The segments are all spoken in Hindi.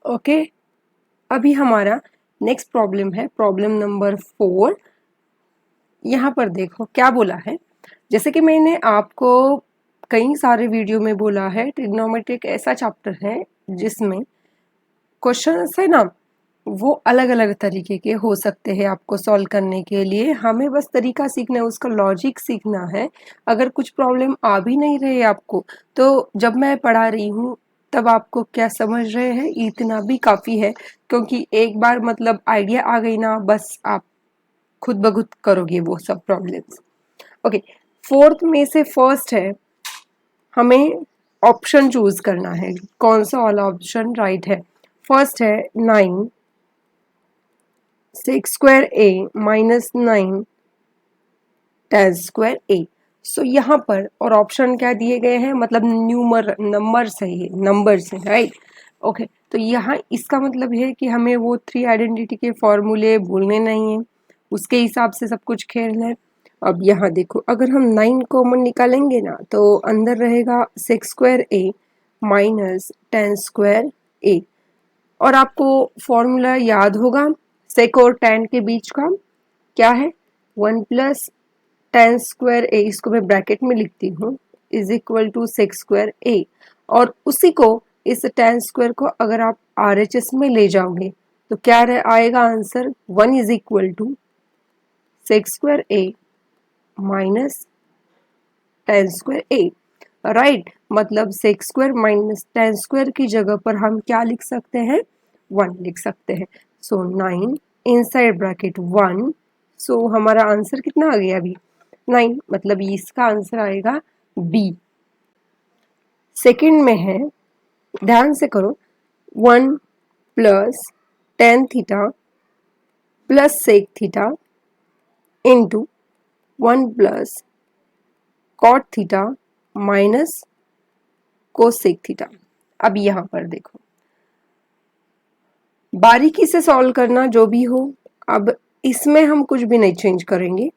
ओके, अभी हमारा नेक्स्ट प्रॉब्लम है प्रॉब्लम नंबर 4। यहाँ पर देखो क्या बोला है। जैसे कि मैंने आपको कई सारे वीडियो में बोला है, ट्रिग्नोमेट्री एक ऐसा चैप्टर है जिसमें क्वेश्चंस है ना वो अलग अलग तरीके के हो सकते हैं। आपको सॉल्व करने के लिए हमें बस तरीका सीखना है, उसका लॉजिक सीखना है। अगर कुछ प्रॉब्लम आ भी नहीं रहे आपको, तो जब मैं पढ़ा रही हूँ तब आपको क्या समझ रहे हैं इतना भी काफ़ी है, क्योंकि एक बार मतलब आइडिया आ गई ना, बस आप खुद ब खुद करोगे वो सब प्रॉब्लम्स। ओके, फोर्थ में से फर्स्ट है, हमें ऑप्शन चूज करना है, कौन सा वाला ऑप्शन राइट है। फर्स्ट है 9 6 स्क्वायर ए माइनस 9 10 स्क्वायर ए। सो यहाँ पर और ऑप्शन क्या दिए गए हैं, मतलब नंबर्स है, ये नंबर्स है राइट। ओके, तो यहाँ इसका मतलब है कि हमें वो 3 आइडेंटिटी के फॉर्मूले भूलने नहीं है, उसके हिसाब से सब कुछ खेलना है। अब यहाँ देखो, अगर हम 9 कॉमन निकालेंगे ना तो अंदर रहेगा 6 square a minus 10 square A. और आपको फॉर्मूला याद होगा सेक और tan के बीच का, क्या है 1 प्लस 10 स्क्वायर ए, इसको मैं ब्रैकेट में लिखती हूँ, is equal to 6 square A. और उसी को इस 10 स्क्वायर को अगर आप RHS में ले जाओगे तो क्या आएगा answer, 1 is equal to 6 square a minus 10 square a right. मतलब 6 स्क्वायर माइनस 10 स्क्वायर की जगह पर हम क्या लिख सकते हैं, 1 लिख सकते हैं। सो 9 इनसाइड ब्रैकेट 1। सो हमारा आंसर कितना आ गया अभी 9, मतलब इसका आंसर आएगा बी। सेकंड में है, ध्यान से करो, 1 plus tan theta plus sec theta into 1 plus cot theta minus cosec theta. अब यहाँ पर देखो, बारीकी से सॉल्व करना जो भी हो। अब इसमें हम कुछ भी नहीं चेंज करेंगे,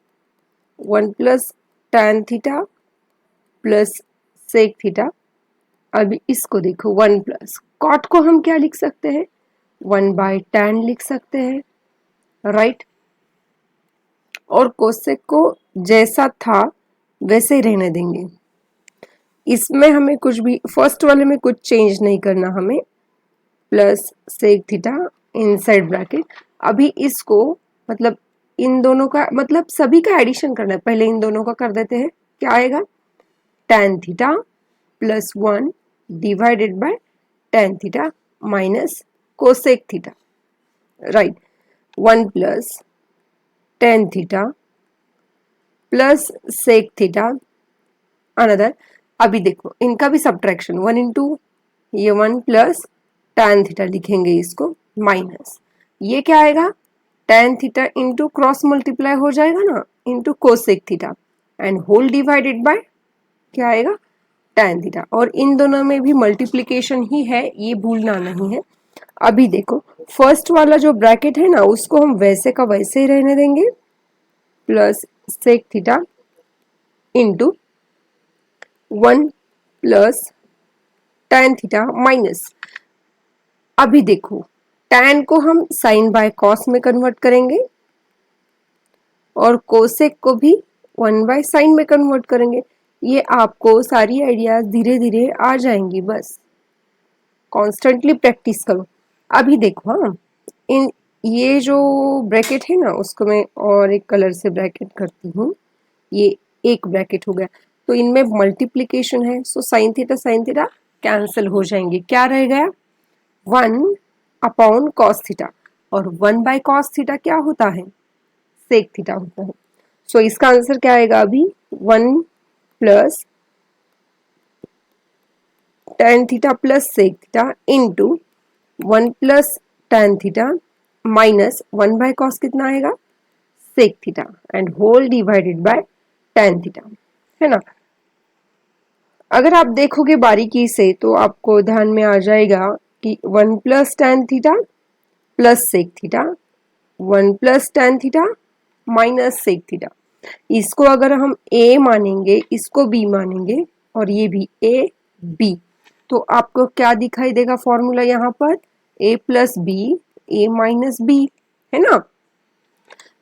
1 plus tan theta plus sec theta. अब इसको देखो, 1 प्लस कॉट को हम क्या लिख सकते हैं, 1 बाय tan लिख सकते हैं राइट। और कोसेक को जैसा था वैसे ही रहने देंगे, इसमें हमें कुछ भी फर्स्ट वाले में कुछ चेंज नहीं करना हमें। Plus sec theta inside bracket, अभी इसको मतलब इन दोनों का मतलब सभी का एडिशन करना है, पहले इन दोनों का कर देते हैं, क्या आएगा tan theta plus 1 divided by tan theta minus cosec theta right. 1 plus tan theta plus sec theta another. अभी देखो इनका भी सब्ट्रैक्शन, 1 इंटू ये 1 प्लस tan थीटा लिखेंगे इसको माइनस, ये क्या आएगा tan theta into cross multiply हो जाएगा ना into cosec theta and whole divided by क्या आएगा tan थीटा। और इन दोनों में भी मल्टीप्लिकेशन ही है, ये भूलना नहीं है। अभी देखो फर्स्ट वाला जो ब्रैकेट है ना उसको हम वैसे का वैसे ही रहने देंगे, plus sec theta into 1 plus tan theta minus. अभी देखो tan को हम साइन बाय कॉस में कन्वर्ट करेंगे और कोसेक को भी 1 बाय साइन में कन्वर्ट करेंगे। ये आपको सारी आइडियाज धीरे धीरे आ जाएंगी, बस कॉन्स्टेंटली प्रैक्टिस करो। अभी देखो हाँ, इन ये जो ब्रैकेट है ना उसको मैं और एक कलर से ब्रैकेट करती हूँ, ये एक ब्रैकेट हो गया, तो इनमें मल्टीप्लिकेशन है, सो साइन थीटा कैंसिल हो जाएंगे, क्या रह गया 1 अपॉन कॉस थीटा, और 1 बाय कॉस थीटा क्या होता है सेक थीटा होता है। सो इसका आंसर क्या आएगा अभी 1 plus tan theta plus sec theta into 1 plus tan theta minus 1 by cos कितना आएगा sec theta and whole divided by tan theta, है ना। अगर आप देखोगे बारीकी से तो आपको ध्यान में आ जाएगा कि 1 plus tan theta plus sec theta, 1 plus tan theta minus sec theta, इसको अगर हम a मानेंगे इसको b मानेंगे और ये भी a b, तो आपको क्या दिखाई देगा फॉर्मूला यहाँ पर A plus B A minus B, है ना।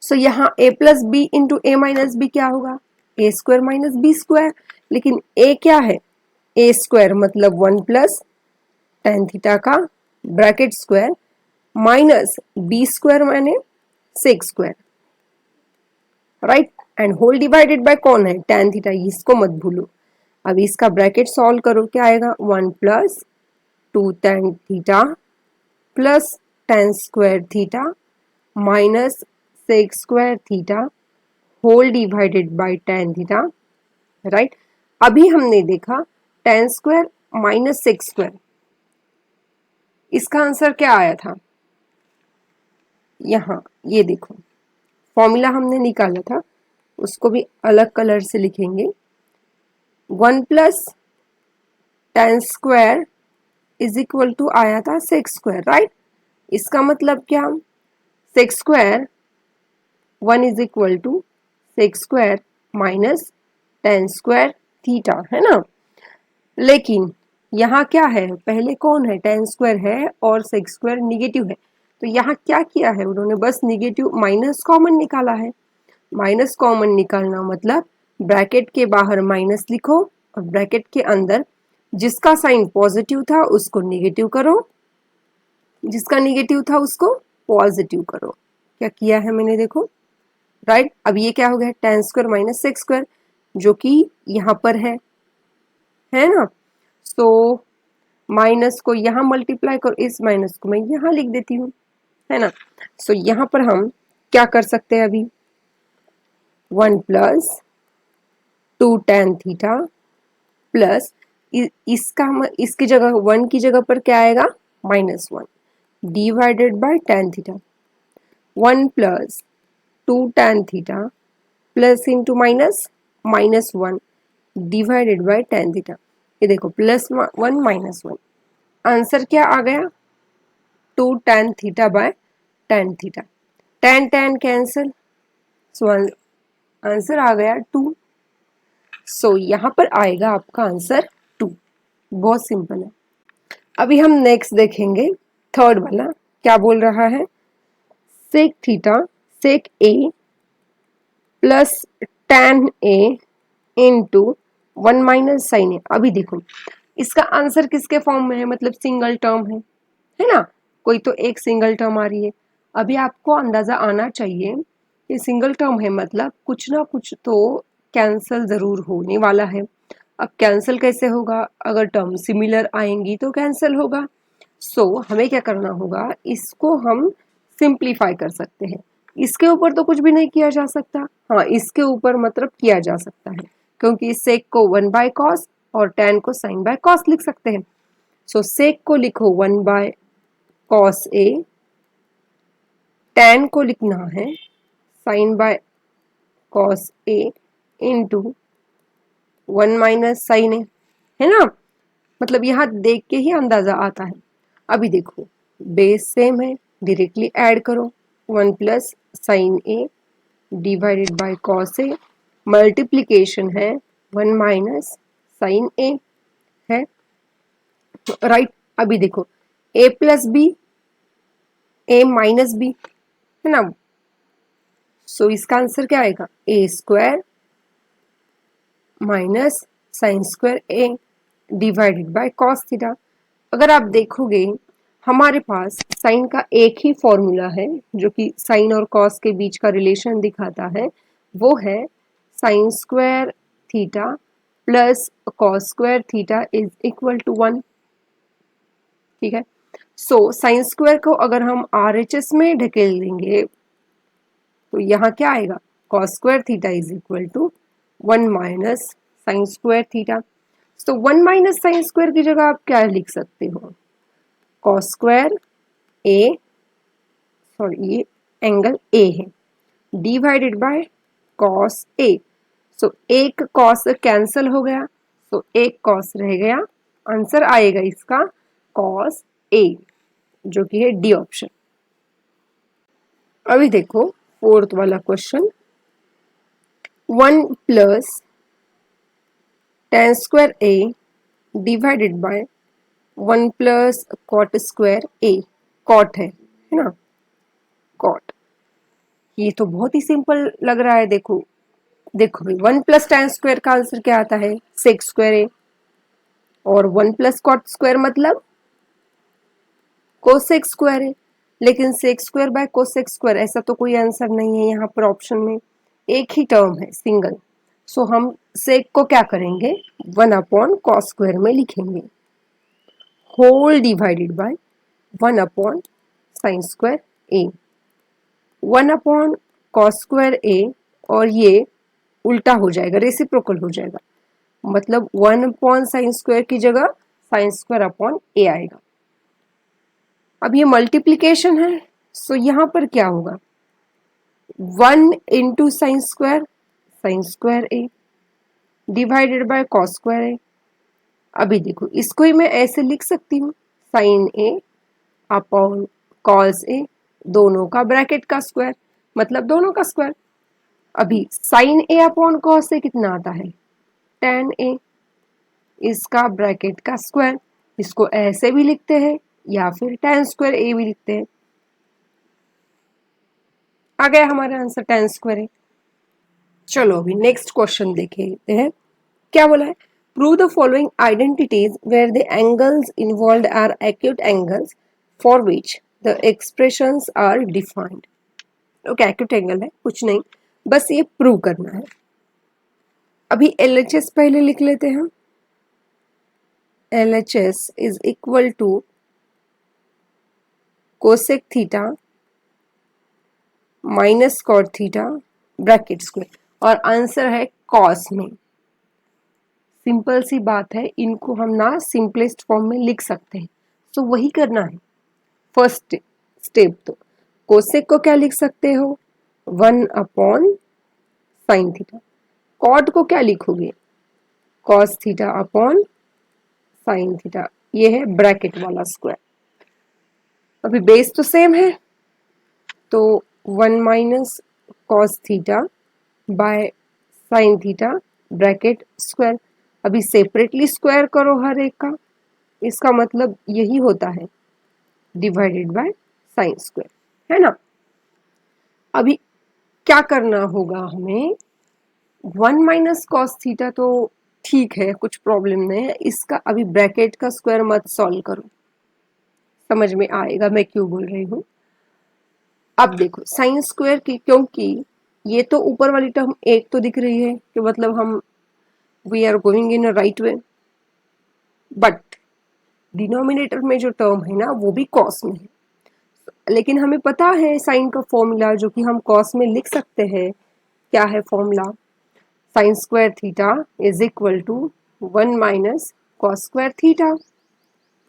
सो यहाँ A plus B into A minus B क्या होगा, A square minus B square. लेकिन ए क्या है, ए स्क्वायर मतलब 1 प्लस टेन थीटा का bracket square minus B square माने sec square, right. And whole divided by कौन है, टेन थीटा, इसको मत भूलो। अब इसका ब्रैकेट सॉल्व करो, क्या आएगा, 1 plus 2 tan theta plus tan square theta minus sec square theta whole divided by tan theta, right. अभी हमने देखा tan square minus sec square, इसका आंसर क्या आया था, यहाँ ये देखो फॉर्मूला हमने निकाला था, उसको भी अलग कलर से लिखेंगे। 1 plus tan square is equal to आया था सेक्स स्क्वायर, राइट। इसका मतलब क्या, sec square 1 is equal to sec square minus tan square theta, है ना। लेकिन यहाँ क्या है, पहले कौन है, टेन स्क्वायर है और सेक्स स्क्वायर निगेटिव है, तो यहाँ क्या किया है उन्होंने, बस निगेटिव माइनस कॉमन निकाला है। माइनस कॉमन निकालना मतलब ब्रैकेट के बाहर माइनस लिखो और ब्रैकेट के अंदर जिसका साइन पॉजिटिव था उसको निगेटिव करो, जिसका निगेटिव था उसको पॉजिटिव करो। क्या किया है मैंने, देखो, राइट। अब ये क्या हो गया, ten square minus sex square, जो कि यहाँ पर है ना। सो माइनस को यहाँ मल्टीप्लाई करो, इस माइनस को मैं यहाँ लिख देती हूँ, है ना। सो यहाँ पर हम क्या कर सकते हैं अभी, 1 प्लस 2 टेन थीटा प्लस इसकी जगह 1 की जगह पर क्या आएगा, -1 divided by tan theta. 1 plus 2 tan theta plus into minus -1 divided by tan theta. ये देखो +1 -1, आंसर क्या आ गया, 2 tan theta by tan theta. Tan tan cancel, so answer आ गया 2। सो यहाँ पर आएगा आपका आंसर 2। बहुत सिंपल है। अभी हम नेक्स्ट देखेंगे, थर्ड वाला क्या बोल रहा है, सेक थीटा सेक ए प्लस टेन ए इंटू 1 माइनस साइन ए। अभी देखो इसका आंसर किसके फॉर्म में है, मतलब सिंगल टर्म है ना, कोई तो एक सिंगल टर्म आ रही है। अभी आपको अंदाजा आना चाहिए कि सिंगल टर्म है मतलब कुछ ना कुछ तो कैंसल जरूर होने वाला है। अब कैंसल कैसे होगा, अगर टर्म सिमिलर आएंगी तो कैंसल होगा। सो हमें क्या करना होगा, इसको हम सिंप्लीफाई कर सकते हैं। इसके ऊपर तो कुछ भी नहीं किया जा सकता, हाँ इसके ऊपर मतलब किया जा सकता है, क्योंकि सेक को 1 बाय कॉस और टेन को साइन बाय कॉस लिख सकते हैं। सो सेक को लिखो 1 बाय कॉस ए, टेन को लिखना है sine by cos A into 1 minus sine A, है ना। मतलब यहाँ देख के ही अंदाजा आता है। अभी देखो बेस सेम है, डायरेक्टली ऐड करो, 1 plus sine A divided by cos A, multiplication है 1 माइनस साइन ए, है राइट। अभी देखो A plus B A minus B, है ना। सो इसका आंसर क्या आएगा, A square minus sine square A divided by cos theta. अगर आप देखोगे हमारे पास साइन का एक ही फॉर्मूला है जो कि साइन और कॉस के बीच का रिलेशन दिखाता है, वो है sine square theta plus cos square theta is equal to 1, ठीक है। सो साइन स्क्वायर को अगर हम RHS में ढकेल देंगे तो यहाँ क्या आएगा, cos square theta is equal to 1 minus sine square theta. तो 1 माइनस साइन स्क्वायर की जगह आप क्या लिख सकते हो, कॉस स्क्वायर ए, सॉरी ये एंगल ए है, डिवाइडेड बाय कॉस ए। सो एक कॉस कैंसिल हो गया, तो एक कॉस रह गया, आंसर आएगा इसका कॉस ए, जो कि है डी ऑप्शन। अभी देखो फोर्थ वाला question, 1 plus tan square A divided by 1 plus cot square a. Cot है ना, कॉट। ये तो बहुत ही सिंपल लग रहा है। देखो देखो भाई, 1 प्लस tan स्क्वायर का आंसर क्या आता है, सेक स्क्वायर है, और 1 प्लस कॉट स्क्वायर मतलब कोसेक स्क्वायर है। लेकिन sec square by cosec square ऐसा तो कोई आंसर नहीं है यहाँ पर ऑप्शन में, एक ही टर्म है सिंगल। सो हम सेक को क्या करेंगे, 1 अपॉन कॉस स्क्वायर में लिखेंगे, whole divided by 1 upon sine square A. 1 upon cos square A, और ये उल्टा हो जाएगा, रेसिप्रोकल हो जाएगा, मतलब 1 अपॉन साइन स्क्वायर की जगह साइन स्क्वायर अपॉन ए आएगा। अब ये मल्टीप्लीकेशन है, सो यहां पर क्या होगा, 1 into sine square A divided by cos square A. अभी देखो इसको ही मैं ऐसे लिख सकती हूँ, sine A upon cos A, दोनों का ब्रैकेट का स्क्वायर, मतलब दोनों का स्क्वायर। अभी साइन ए अपॉन कॉस ए कितना आता है, tan ए, इसका ब्रैकेट का स्क्वायर। इसको ऐसे भी लिखते हैं या फिर tan स्क्वायर ए भी लिखते हैं। आ गया हमारा आंसर, tan स्क्वायर ए। चलो अभी नेक्स्ट क्वेश्चन देखते हैं, क्या बोला है, prove the following identities where the angles involved are acute angles for which the expressions are defined. Okay, acute angle है, कुछ नहीं, बस ये प्रूव करना है। अभी LHS पहले लिख लेते हैं। LHS is equal to cosec theta minus cot theta bracket square, और आंसर है कॉस में। सिंपल सी बात है, इनको हम ना सिंपलेस्ट फॉर्म में लिख सकते हैं, तो वही करना है फर्स्ट स्टेप। तो कोसेक को क्या लिख सकते हो, 1 अपॉन साइन थीटा। कॉट को क्या लिखोगे, cos theta upon sine theta, ये है ब्रैकेट वाला स्क्वायर। अभी बेस तो सेम है, तो 1 minus cos theta by sine theta bracket square. अभी सेपरेटली स्क्वायर करो हर एक का, इसका मतलब यही होता है डिवाइडेड बाय साइन स्क्वायर, है ना। अभी क्या करना होगा हमें, 1 माइनस कॉस थीटा तो ठीक है, कुछ प्रॉब्लम नहीं है, इसका अभी ब्रैकेट का स्क्वायर मत सॉल्व करो, समझ में आएगा मैं क्यों बोल रही हूँ। अब देखो साइन स्क्वायर की, क्योंकि ये तो ऊपर वाली टर्म एक तो दिख रही है कि मतलब हम we are going in a right way, but denominator में जो टर्म है ना वो भी कॉस में है। लेकिन हमें पता है साइन का फॉर्मूला जो कि हम कॉस में लिख सकते हैं, क्या है formula, sine square theta is equal to 1 minus cos square theta,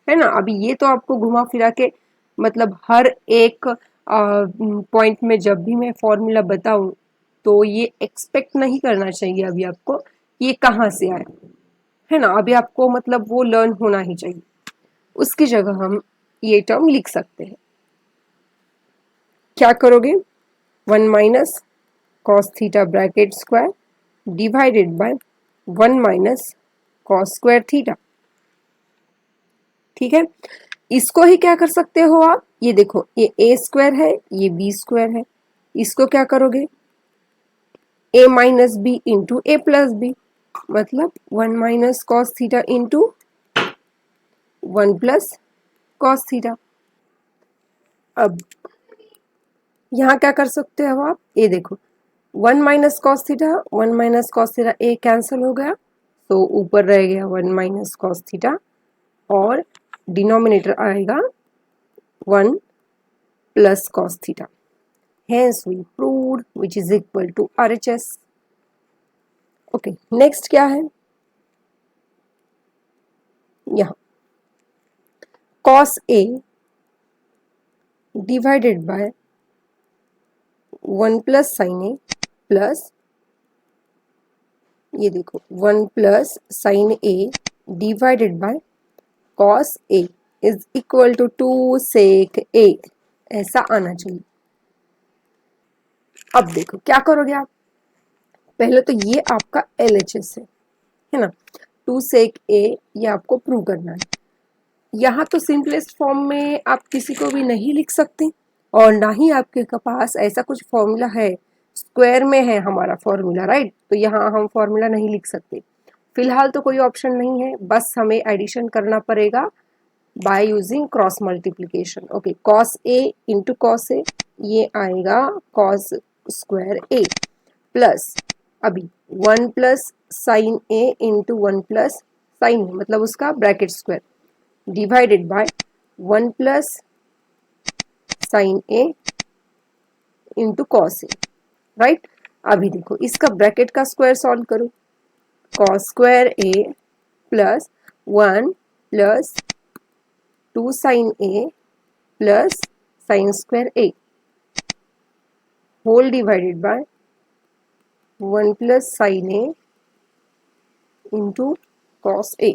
है ना। अभी ये तो आपको घुमा फिरा के, मतलब हर एक पॉइंट में जब भी मैं फॉर्मूला बताऊं तो ये एक्सपेक्ट नहीं करना चाहिए अभी आपको ये कहाँ से आया, है ना। अभी आपको मतलब वो लर्न होना ही चाहिए, उसकी जगह हम ये टर्म लिख सकते हैं। क्या करोगे, 1 minus cos theta bracket square divided by 1 minus cos square theta, ठीक है। इसको ही क्या कर सकते हो आप, ये देखो ये ए स्क्वायर है, ये बी स्क्वायर है, इसको क्या करोगे, ए माइनस बी इंटू ए प्लस बी, मतलब 1 minus cos theta into 1 plus cos theta. अब यहाँ क्या कर सकते हो आप, ये देखो 1 minus cos theta 1 minus cos theta, A cancel हो गया, तो ऊपर रह गया 1 माइनस कॉस थीटा, और डिनोमिनेटर आएगा 1 plus cos theta. Hence we proved which is equal to RHS. Okay, next क्या है, यहाँ cos A divided by 1 plus sin A plus, ये देखो 1 plus sin A divided by cos A is equal to 2 sec A, ऐसा आना चाहिए। अब देखो क्या करोगे आप, पहले तो ये आपका LHS है ना, 2 sec A ये आपको प्रूव करना है। यहाँ तो सिंपलेस्ट फॉर्म में आप किसी को भी नहीं लिख सकते और ना ही आपके पास ऐसा कुछ फॉर्मूला है, स्क्वायर में है हमारा फॉर्मूला, राइट। तो यहाँ हम फॉर्मूला नहीं लिख सकते। फिलहाल तो कोई ऑप्शन नहीं है, बस हमें एडिशन करना पड़ेगा by using cross multiplication. Okay, cos A into cos A, ये आएगा कॉस स्क्वायर ए, प्लस अभी 1 plus sine A into 1 plus sine A, मतलब उसका bracket square, divided by 1 plus sine A into cos A, right. अभी देखो इसका ब्रैकेट का स्क्वायर सॉल्व करो, cos square A plus 1 plus 2 sine A plus sine square A whole divided by 1 plus sine A into cos a.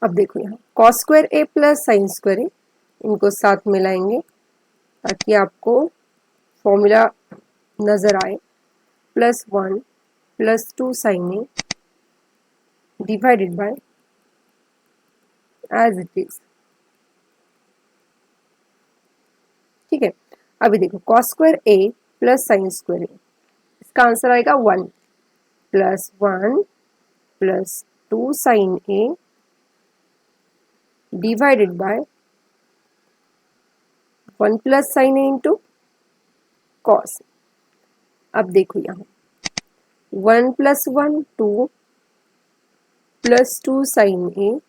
अब देखो यहाँ cos square A plus sine square a, इनको साथ मिलाएंगे ताकि आपको फॉर्मूला नजर आए, plus 1 plus 2 sine A divided by as it is, ठीक है। अभी देखो cos square A plus sine square a, इसका आंसर आएगा 1 plus 1 plus 2 sine A divided by 1 plus sine A into cos. अब देखो यहाँ 1 plus 1 2 plus 2 sine A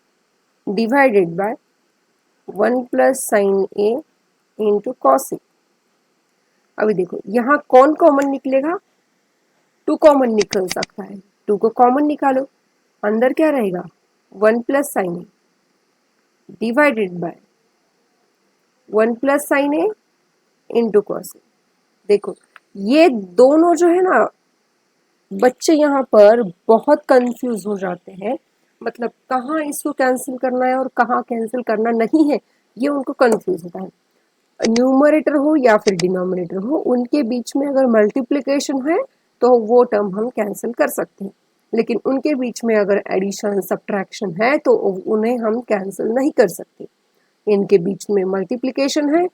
divided by 1 plus sine A into cos A. अभी देखो यहाँ कौन कॉमन निकलेगा, 2 कॉमन निकल सकता है, 2 को कॉमन निकालो, अंदर क्या रहेगा 1 plus sine A divided by 1 plus sine A into cos A. देखो ये दोनों जो है ना, बच्चे यहाँ पर बहुत कंफ्यूज हो जाते हैं, मतलब कहाँ इसको कैंसिल करना है और कहाँ कैंसिल करना नहीं है, ये उनको कंफ्यूज होता है। न्यूमरेटर हो या फिर डिनोमिनेटर हो, उनके बीच में अगर मल्टीप्लिकेशन है तो वो टर्म हम कैंसिल कर सकते हैं, लेकिन उनके बीच में अगर एडिशन सब्ट्रैक्शन है तो उन्हें हम कैंसिल नहीं कर सकते। इनके बीच में मल्टीप्लिकेशन है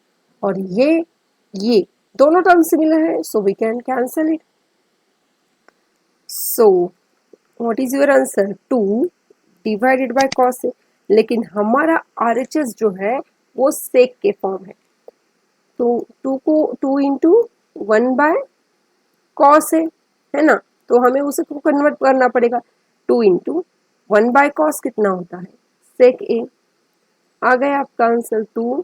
और ये दोनों टर्म सिमिलर है, so we can cancel it. So what is your answer 2 divided by cos A, लेकिन हमारा आरएचएस जो है वो सेक के फॉर्म है, तो 2 को 2 इंटू 1 बाय कॉस है ना, तो हमें उसे को कन्वर्ट करना पड़ेगा। 2 इंटू 1 बाय कॉस कितना होता है सेक ए, आ गया आपका answer 2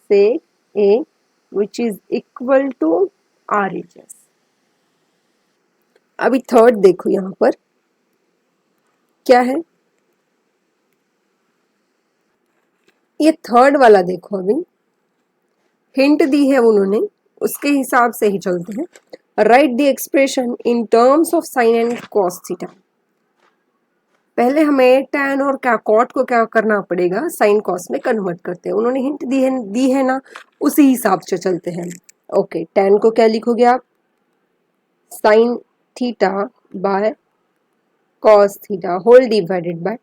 sec a which is equal to RHS. अभी थर्ड देखो यहाँ पर क्या है, ये थर्ड वाला देखो, अभी हिंट दी है उन्होंने, उसके हिसाब से ही चलते हैं। Right the expression in terms of sine and cos theta. पहले हमें tan और कॉट को क्या करना पड़ेगा, साइन कॉस में कन्वर्ट करते हैं। उन्होंने हिंट दी है ना, उसी हिसाब से चलते हैं। ओके, tan को क्या लिखोगे आप, sine theta by cos theta whole divided by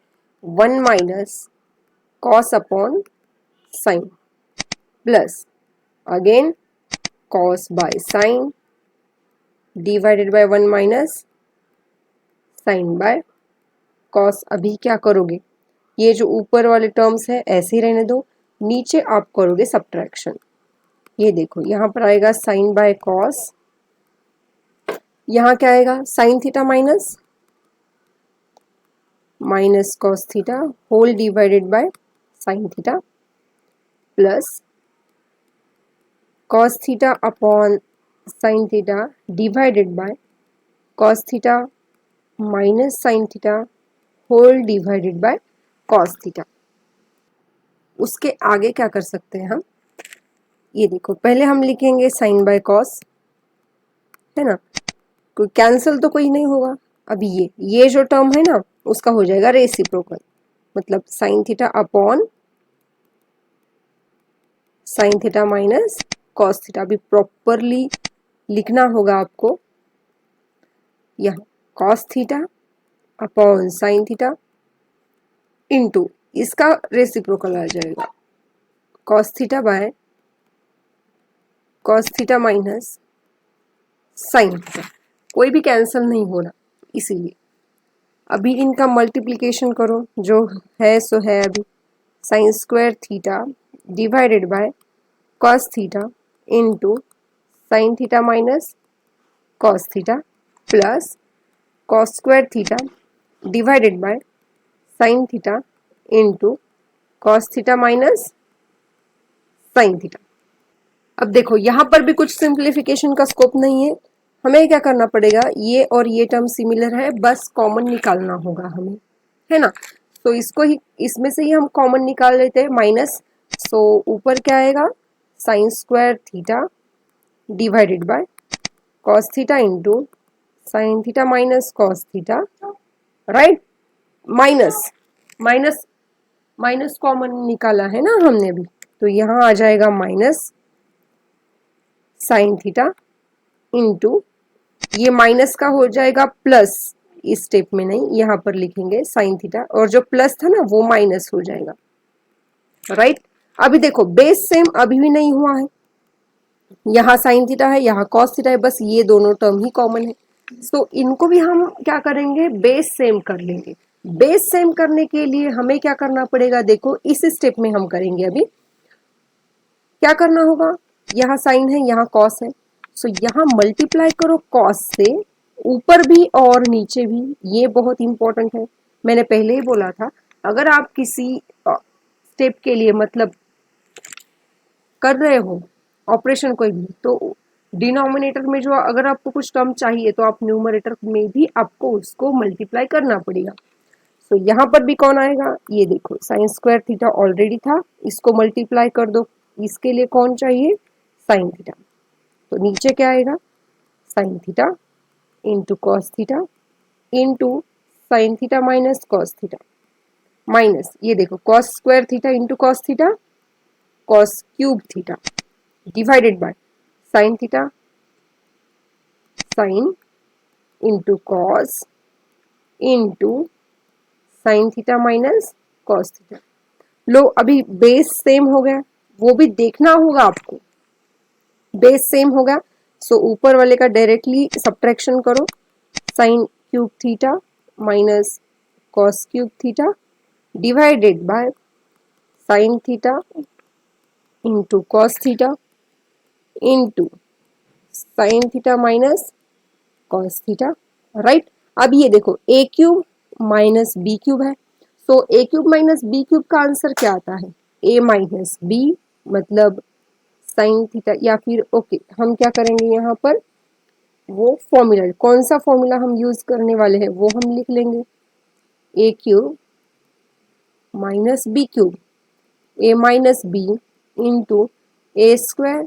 1 minus cos upon sine plus again cos by sine divided by 1 minus sine by cos. अभी क्या करोगे, ये जो ऊपर वाले टर्म्स है ऐसे ही रहने दो, नीचे आप करोगे सब्ट्रैक्शन। ये देखो यहाँ पर आएगा साइन बाय कॉस, यहाँ क्या आएगा sine theta minus minus cos theta whole divided by sine theta plus cos theta upon sine theta divided by cos theta minus sine theta whole divided by cos theta. उसके आगे क्या कर सकते हैं हम, ये देखो पहले हम लिखेंगे साइन बाय कॉस, है ना, कोई कैंसिल तो कोई नहीं होगा। अभी ये जो टर्म है ना उसका हो जाएगा रेसिप्रोकल, मतलब sine theta upon sine theta minus cos theta. अभी प्रॉपरली लिखना होगा आपको, यहाँ cos theta upon sine theta into इसका रेसिप्रोकल आ जाएगा cos theta by cos theta minus sine theta, कोई भी कैंसिल नहीं हो रहा, इसीलिए अभी इनका मल्टीप्लिकेशन करो, जो है सो है अभी, sign square theta divided by cos theta into sine theta minus cos theta plus cos square theta divided by sine theta into cos theta minus sine theta. अब देखो यहाँ पर भी कुछ सिंप्लीफिकेशन का स्कोप नहीं है, हमें क्या करना पड़ेगा, ये और ये टर्म सिमिलर है, बस कॉमन निकालना होगा हमें, है ना। तो इसको ही इसमें से ही हम कॉमन निकाल लेते हैं, माइनस, सो ऊपर क्या आएगा, sign square theta divided by cos theta into sine theta minus cos theta, right. Minus minus minus common निकाला है ना हमने भी, तो यहाँ आ जाएगा माइनस साइन थीटा इंटू, ये माइनस का हो जाएगा प्लस, इस स्टेप में नहीं, यहाँ पर लिखेंगे साइन थीटा, और जो प्लस था ना वो माइनस हो जाएगा, राइट। अभी देखो बेस सेम अभी भी नहीं हुआ है, यहाँ साइन थीटा है, यहाँ कॉस थीटा है, बस ये दोनों टर्म ही कॉमन है, तो इनको भी हम क्या करेंगे, बेस सेम कर लेंगे। बेस सेम करने के लिए हमें क्या करना पड़ेगा, देखो इस स्टेप में हम करेंगे। अभी क्या करना होगा, यहाँ साइन है, यहाँ कॉस है, सो यहाँ मल्टीप्लाई करो कॉस से, ऊपर भी और नीचे भी, ये बहुत इंपॉर्टेंट है। मैंने पहले ही बोला था, अगर आप किसी स्टेप के लिए मतलब कर रहे हो ऑपरेशन कोई भी, तो डिनोमिनेटर में जो अगर आपको कुछ टर्म चाहिए तो आप न्यूमरेटर में भी आपको उसको मल्टीप्लाई करना पड़ेगा। तो यहाँ पर भी कौन आएगा, ये देखो साइन स्क्वायर थीटा ऑलरेडी था, इसको मल्टीप्लाई कर दो, इसके लिए कौन चाहिए, साइन थीटा, तो नीचे क्या आएगा, sine theta into cos theta into sine theta minus cos theta, minus ये देखो cos square theta into cos theta, cos cube theta divided by sine theta sine into cos into sine theta minus cos theta. लो अभी बेस सेम हो गया, वो भी देखना होगा आपको, बेस सेम होगा, सो ऊपर वाले का डायरेक्टली सब्ट्रैक्शन करो, sine cube theta minus cos cube theta divided by sine theta into cos theta into sine theta minus cos theta, right. अब ये देखो ए क्यूब माइनस बी क्यूब है, सो ए क्यूब माइनस बी क्यूब का आंसर क्या आता है, ए माइनस बी, मतलब साइन थीटा, या फिर ओके हम क्या करेंगे यहाँ पर, वो फॉर्मूला, कौन सा फॉर्मूला हम यूज करने वाले हैं वो हम लिख लेंगे, A cube minus B cube, A minus B into A square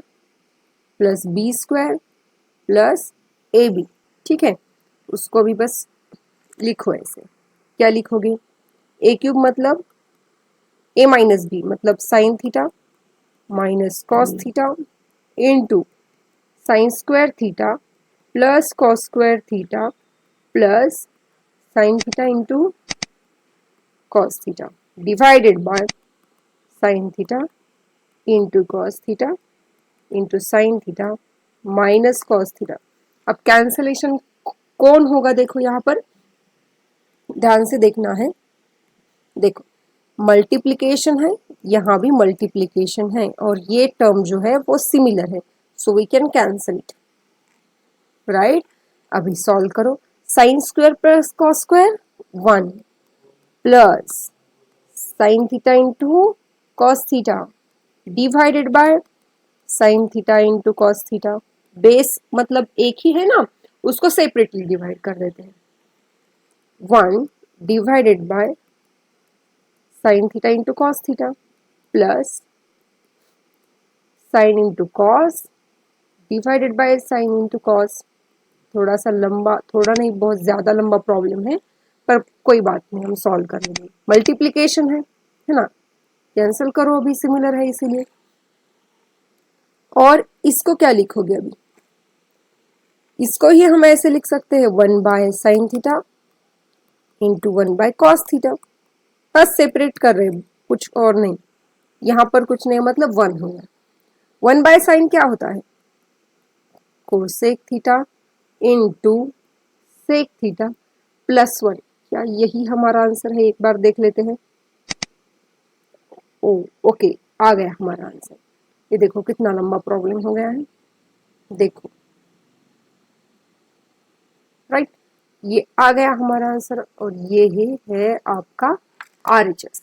plus B square plus A B, ठीक है। उसको भी बस लिखो ऐसे, क्या लिखोगे, ए क्यूब मतलब ए माइनस बी मतलब sign theta minus cos theta into sine square theta plus cos square theta plus sine theta into cos theta divided by sine theta into cos theta into sine theta minus cos theta. अब कैंसलेशन कौन होगा, देखो यहाँ पर ध्यान से देखना है, देखो मल्टीप्लिकेशन है, यहाँ भी मल्टीप्लिकेशन है, और ये टर्म जो है वो सिमिलर है, so we can cancel it, right. अभी सॉल्व करो, sine square plus cos square 1 plus sine theta into cos theta divided by sine theta into cos theta, base मतलब एक ही है ना, उसको सेपरेटली डिवाइड कर देते हैं, 1 divided by sine theta into cos theta plus sign into cos divided by sign into cos. थोड़ा सा लंबा, थोड़ा नहीं बहुत ज्यादा लंबा प्रॉब्लम है, पर कोई बात नहीं, हम सॉल्व कर लेंगे, मल्टीप्लिकेशन है ना, कैंसिल करो, अभी सिमिलर है इसीलिए। और इसको क्या लिखोगे, अभी इसको ही हम ऐसे लिख सकते हैं 1 bye sine theta into 1 by cos theta, बस सेपरेट कर रहे हैं, कुछ और नहीं। यहाँ पर कुछ नहीं, मतलब 1 होगा। 1/sin क्या होता है? Cosec theta into sec theta plus 1। क्या यही हमारा आंसर है? एक बार देख लेते हैं। ओ ओके, आ गया हमारा आंसर। ये देखो कितना लंबा प्रॉब्लम हो गया है, देखो राइट। ये आ गया हमारा आंसर और ये है आपका RHS।